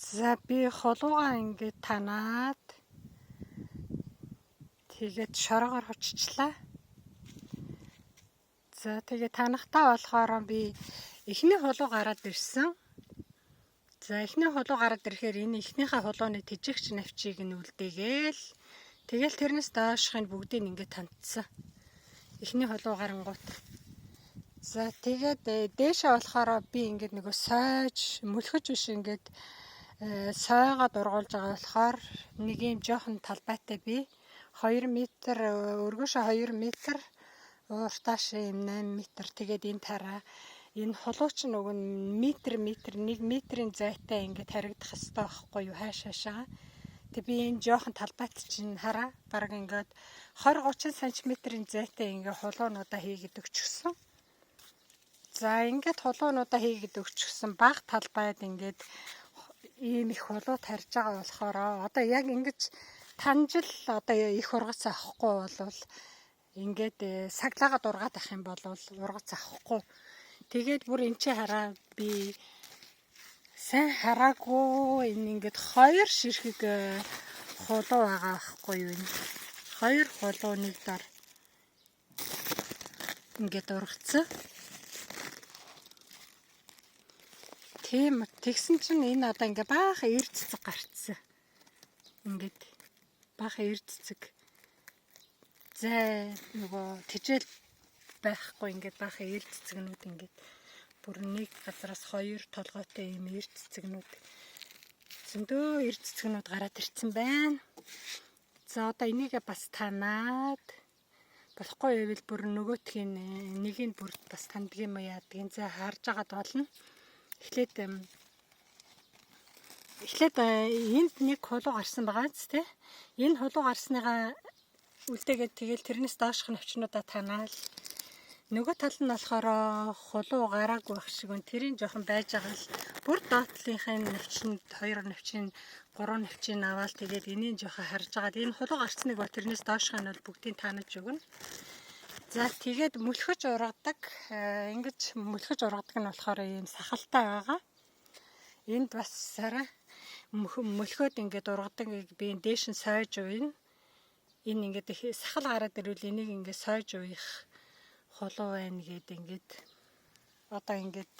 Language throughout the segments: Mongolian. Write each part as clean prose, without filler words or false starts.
За би холуугаа ингээд танаад тэгээд шороогоор хоччлаа. За тэгээд танахтаа болохоор би эхний холуу гараад ирсэн. За эхний холуу гараад ирэхээр энэ эхнийхээ холооны тижигч навчийг нь үлдээгээл тэгэл тэрнээс доошхыг бүгдийг ингээд тантсан. Эхний холуу гарангуут. За тэгээд дээшээ болохоор би ингээд нөгөө сойж мөлхөж биш ингээд сойгоо дургуулж байгаа болохоор нэг юм жоохон талбайтай би 2 м өргөшөө 2 м ууртааш 8 м тэгээд энэ тараа энэ холууч нөгөө метр 1 метрийн зайтай ингээд харагдах хэрэгтэй байхгүй юу хаашаашаа. Тэг би энэ жоохон талбайт чинь хараа бараг ингээд 20-30 см-ийн зайтай ингээд холоонуудаа хийгээд өгчихсөн. За ингээд холоонуудаа хийгээд өгчихсөн баг талбайд ингээд ийм их холоо тарьж байгаа болохоор одоо яг ингэж танжил одоо их ургац авахгүй болвол ингээд саглаагаад ургаад ах юм бол ургац авахгүй. Тэгээд бүр эн чи хараа би сайн хараагүй энэ ингээд 2 ширхэг холоо байгаа байхгүй юу энэ 2 холоо нэг дор ингээд ургацсан. Тийм тэгсэн чинь энэ одоо ингээ баахан эр цэцэг гарцсан. Ингээд баахан эр цэцэг. За нөгөө тижэл байхгүй ингээд баахан эр цэцэгнүүд ингээд бүр нэг газараас 2 толгойтой юм эр цэцэгнүүд. Зөндөө эр цэцэгнүүд гараад ирсэн байна. За одоо энийг бас танаад болохгүй байвал бүр нөгөөтгийн нэгийг бүр бас танддаг юм яадгийн за харж агаад болно. Эхлээд энд нэг холуу гарсан байгаа ч тийм. Энэ холуу гарсныгаа үлдээгээд тэгэл тэрнээс доошх навчнуудаа танаал. Нөгөө тал нь болохоор холуу гараагүй байх шиг өн тэрийн жоохон байж байгаа л бүр доотлынхын навчинд 2 навчин 3 навчин аваад тэгээд энийг жоохон харж агаад энэ холуу гарсныг бол тэрнээс доошх нь бол бүгдийг танаж өгнө. За тэгээд мөлхөж ургадаг. Ингэж мөлхөж ургадаг нь болохоор ийм сахалтай байгаа. Энд бас сараа мөлхөөд ингээд ургадаг би дээш нь сойж уйна. Энэ ингээд сахал гараад ирвэл энийг ингээд сойж уйх холоо байна гэдэг ингээд одоо ингээд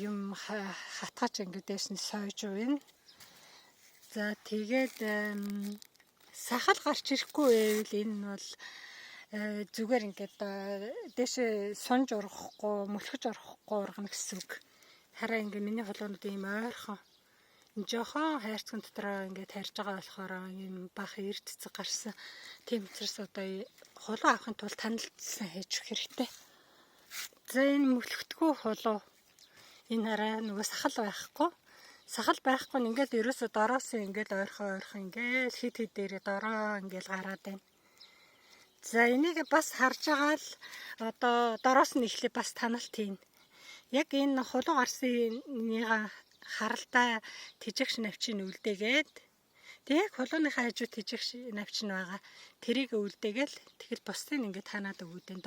юм хатгаач ингээд дээш нь сойж уйна. За тэгээд сахал гарч ирэхгүй байвал энэ нь бол зүгээр ингээд дээшээ сунж ургахгүй, мөлхөж ургахгүй ургана гэсэн үг. Хараа ингээд миний холоонууд ийм ойрхон жоохон хайрцаг дотроо ингээд тарьж байгаа болохоор ийм баахан эр цэцэг гарсан. Тийм учраас одоо холоо авахын тулд танилцсан хийж өгөх хэрэгтэй. За энэ мөлхөтгөө холоо энэ хараа нөгөө сахал байхгүй. Сахал байхгүй ингээд ерөөсө дороос ингээд ойрхон ингээд хит дээрээ дороо ингээд гараад байна. За энийг бас харж байгаа л одоо дороос нь эхлээ бас таналт хийн. Яг энэ холоо гарсныга харалтай тижигч навчин үлдээгээд тэг холооныхаа хажуу тижигч навчин байгаа. Тэрийг үлдээгээл тэгэл бусдыг ингээд танаад өгөөдэн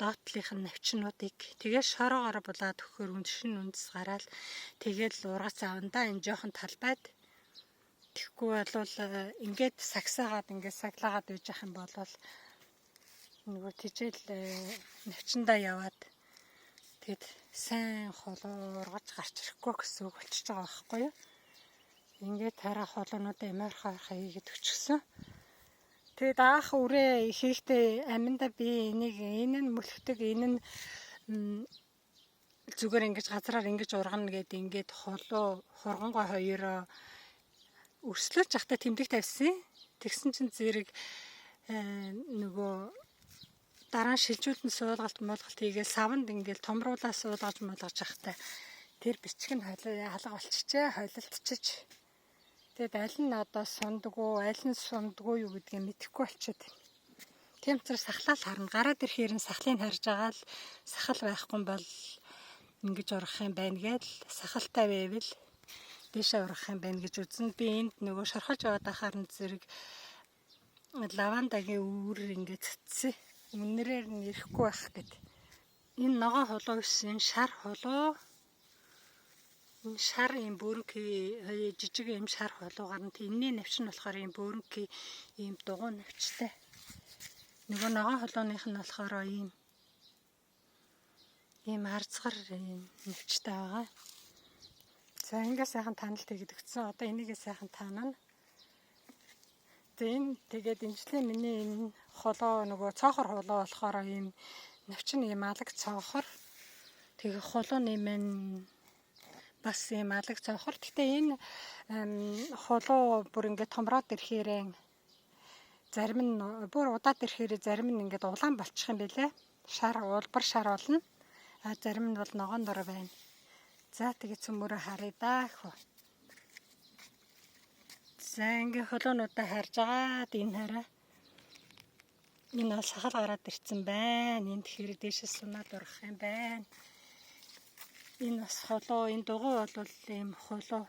доотлынх нь навчнуудыг тэгээ шороогоор булаад өгөхөр үндэшин үндэс гараал тэгэл ургац авандаа энэ жоохон талбайд тэгэхгүй бол ингээд сагсаагаад ингээд саглаагаад байж ах юм бол нөгөө тижэл навчандаа яваад тэгэд сайн холоо ургаж гарч ирэхгүй гэсэн үг болчихж байгаа байхгүй юу. Ингээд тараа холоонуудаа эмойрхоо хийгээд өчгсөн. Тэгэд аах үрээ хийхдээ аминда би энэ нь мөлхдөг энэ нь зүгээр ингэж газраар ингэж ургана гэдэг ингээд холоо хургангой хоёроо өрслөөж захтай тэмдэг тавьсан. Тэгсэн чинь зэрэг нөгөө дараа нь шилжүүлэн суулгалт хийгээл савнд ингээл томруулаа суулгаж захтай тэр бичиг нь халга болчихжээ, хойлолтчиж. Тэгэд аль нь одоо сундаггүй, аль нь сундаггүй юу гэдгийг мэдэхгүй болчиход. Тийм учраас сахлал харна. Гараад ирэхээр нь сахлыг харж байгаа л сахал байхгүй бол ингэж ургах юм байна гэж сахалтай байвал дээшээ ургах юм байна гэж үзэн би энд нөгөө шорхож яваад ахаар нь зэрэг лавандагийн үүр ингээд цэцсэн. Үннэрээр нь ирэхгүй байх гэд. Энэ ногоо холоо биш, энэ шар холоо. шар юм бөөрнкий жижиг юм шар холуугаар нь энэний навч нь болохоор юм бөөрнкий ийм дугуй навчтай. Нөгөө ногоон холооных нь болохоор ийм арцгар навчтай байгаа. За ингээд сайхан танал тэгээд өгсөн. Одоо энийгээ сайхан таанана. Тэгээд имжлээ миний энэ холоо нөгөө цоохор холоо болохоор ийм навч нь ийм алаг цоохор. Тэгээ холооны мань бас ийм алаг цоохор. Гэтэ энэ холоо бүр ингээд томроод ирэхээрээ зарим нь бүр удаад ирэхээр зарим нь ингээд улаан болчих юм бэлээ. Улбар шар болно. А зарим нь бол ногоон дор байна. За тэгээд цөмөрөө харъя даа хөө. За ингээ холоонуудаа харж агаад энэ хараа. Энэ бол сахал гараад ирсэн байна. Энд тэгэхээр дээшээс сунаад урах юм байна. Энэ бас холоо, энэ дугуй бол ийм холоо.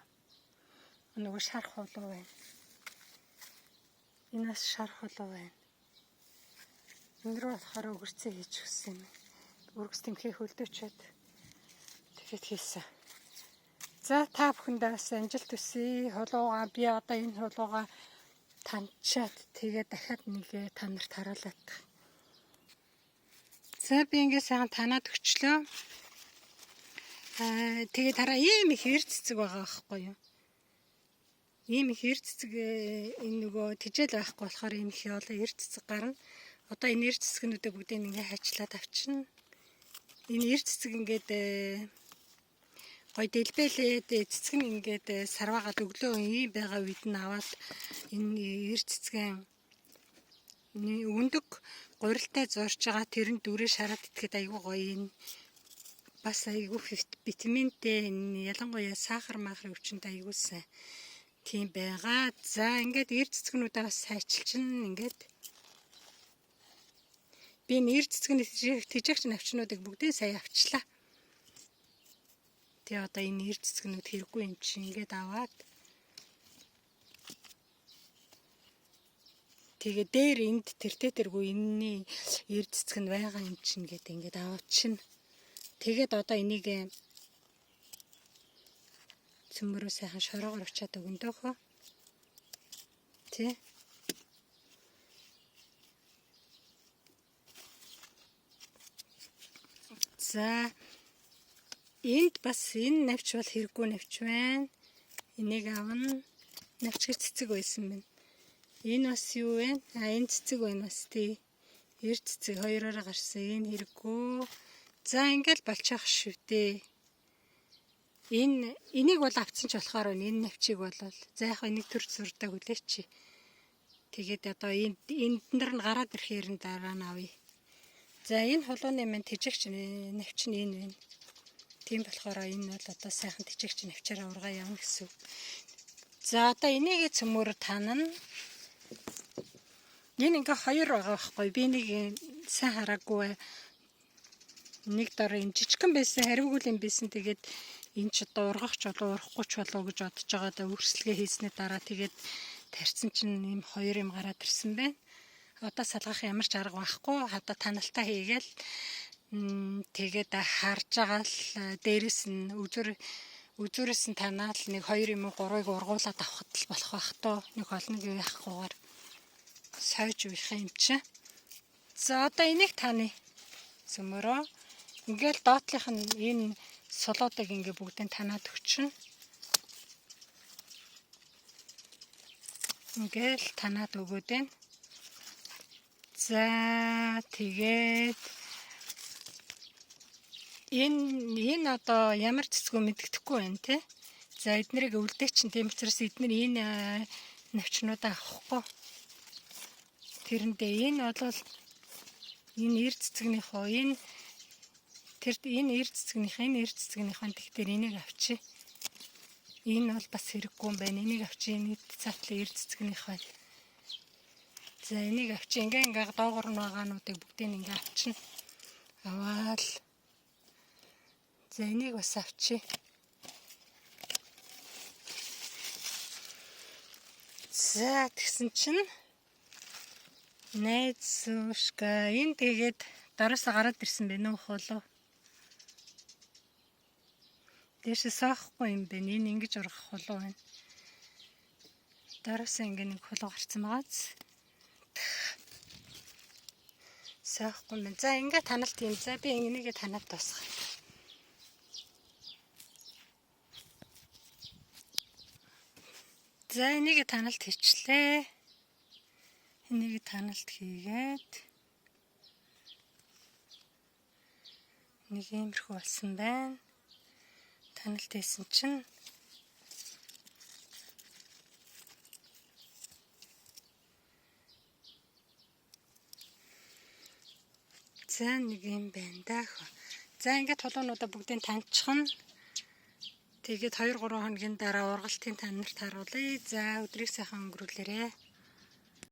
Нөгөө шар холоо байна. Энэ бас шар холоо байна. Энэ рүү болохоор өгөрцөө хийж өгсөн юм. Өргөс тэмхээ хөлдөөчөөд тэгэхэд хийсэн. За та бүхэндээ бас амжилт хүсье. Холуугаа би одоо энэ холуугаа таньчаад тэгээд дахиад нэгэ та нарт харуулаад. За би ингээ сайхан танаад өчлөө. Тэгээд тараа ийм их эр цэцэг байгаа байхгүй юу? Ийм их эр цэцэг энэ нөгөө тижэл байхгүй болохоор ийм их олон эр цэцэг гарна. Одоо энэ эр цэцгнүүдээ бүгдийг ингээ хайчлаад авчна. Энэ эр цэцэг ингээд гой дэлбэлээд цэцэг нь ингээд сарваагаад өглөө ийм байгаа үед нь аваад энэ эр цэцгэн өндөг гурилтай зурж байгаа тэрэнд дүрээ шараад итгэхэд айгүй гоё энэ бас айгүй витаминтэй энэ ялангуяа сахар махар өвчнөд айгүй сайн тийм байгаа. За ингээд эр цэцгнүүдээ бас сайчилчихна ингээд би энэ эр цэцгний тэжээгч навчнуудыг бүгдээ сая авчлаа. Тэгээ одоо энэ эр цэцгнүүд хэрэггүй юм чи ингээд аваад тэгээ дээр энд тэргүй энэний эр цэцэг нь байгаа юм чинь гэдэг ингээд авчихна. Тэгээд одоо энийг цөмөрөө сайхан шороогоор авчаад өгөндөөхөө. Тэ за энд бас энэ навч бол хэрэггүй навч байна. Энийг авна. Навч цэцэг байсан байна. Энэ бас юу вэ? Энэ цэцэг байна бас тий. Эр цэцэг хоёроор гарсан. Энэ хэрэггүй. За ингээл болчих шүү дээ. Энийг бол авцсан ч болохоор энэ навчийг бол за яг энийг төр зурдаг хүлээч. Тэгээд одоо энд нар нь гараад ирэхээр нь дараа нь авъя. За энэ холооны мань тэжээгч навч нь энэ байна. Тийм болохоор энэ бол одоо сайхан тэжээгч навчаараа ургаа явна гэсэн. За одоо энийг цөмөр танана. Энэ ингээ хоёр байгаа байхгүй. Би нэг сайн хараагүй. Нэг дор энэ жижигхан байсан, хариугүй юм байсан. Тэгээд энэ ч одоо ургах ч болов урахгүй ч болов гэж бодож байгаа да үргэлжлэгээ хийснээр дараа тэгээд тарьсан чинь ийм хоёр юм гараад ирсэн байна. Одоо салгах ямар ч арга байхгүй. Одоо таналтаа хийгээл тэгээд харж байгаа л дээрэс нь үзүүрээс нь танаал нэг 2 юм уу 3-ыг ургуулад авахд л болох байх тоо. Нэг холныг яахгүйгээр сойж уйх юм чи. За одоо энийг таны цөмөрөө ингээл доотлих нь энэ солоодыг ингээ бүгдийг танаад өгчнө. Ингээл танаад өгөөд байна. За тэгээд энэ одоо ямар цэцгөө мэддэхгүй байна те. За эднэрийг өвлдөө чинь тийм учраас эднэр энэ навчнуудаа авахгүй. Тэрэндээ энэ бол энэ эр цэцгнийхөө энэ эр цэцгнийхэн тэгтэр энийг авчи. Энэ бол бас хэрэггүй юм байна. Энийг авчи. Энийг цаатлаа эр цэцгнийхэн. За энийг авчи. Ингээ доогор нь байгаануудыг бүгдийг ингээ авчна. Аваад за энийг бас авчи. За тэгсэн чинь найз уушка энэ тэгээд дараасаа гараад ирсэн байна уу холоо. Дээшээ соохгүй юм байна. Энэ ингэж ургах хулуу байна. Дараасаа ингэ нэг хулуу гарцсан байгааз. Соохгүй юм. За ингээ таналт юм. За би энийгээ танаад дуусгах. За энийг таналт хийчлээ. Энийг таналт хийгээд нэг иймэрхүү болсон байна. Таналт хийсэн чинь за нэг юм байна даах. За ингээд хулуунуудаа бүгдийг таньчихна. Тэгээд 2-3 хоногийн дараа ургалтын тань нарт харуулъя. За өдрийг сайхан өнгөрүүлээрэй.